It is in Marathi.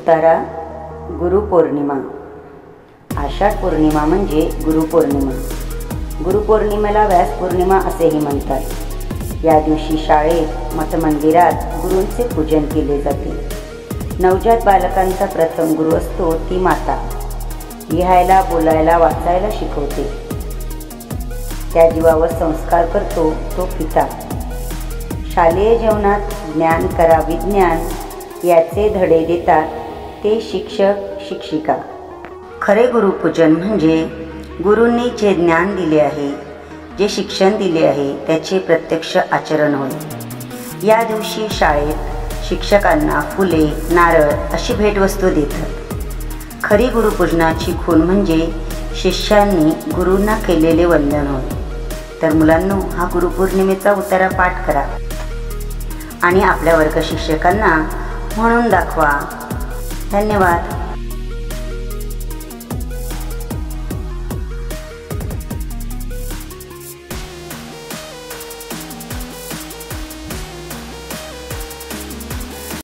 उतारा गुरुपौर्णिमा। आषाढ पौर्णिमा म्हणजे गुरुपौर्णिमा। गुरुपौर्णिमेला व्यास पौर्णिमा असेही म्हणतात। या दिवशी शाळेत मतमंदिरात गुरूंचे पूजन केले जाते। नवजात बालकांचा प्रथम गुरु असतो ती माता। लिहायला, बोलायला, वाचायला शिकवते। त्या जीवावर संस्कार करतो तो पिता। शालेय जीवनात ज्ञान करा विज्ञान याचे धडे देतात ते शिक्षक शिक्षिका। खरे गुरुपूजन म्हणजे गुरूंनी जे ज्ञान दिले आहे, जे शिक्षण दिले आहे त्याचे प्रत्यक्ष आचरण होय। या दिवशी शाळेत शिक्षकांना फुले, नारळ अशी भेटवस्तू देतात। खरी गुरुपूजनाची खूण म्हणजे शिष्यांनी गुरूंना केलेले वंदन होय। तर मुलांनो, हा गुरुपौर्णिमेचा उतारा पाठ करा आणि आपल्या वर्ग शिक्षकांना म्हणून दाखवा। धन्यवाद।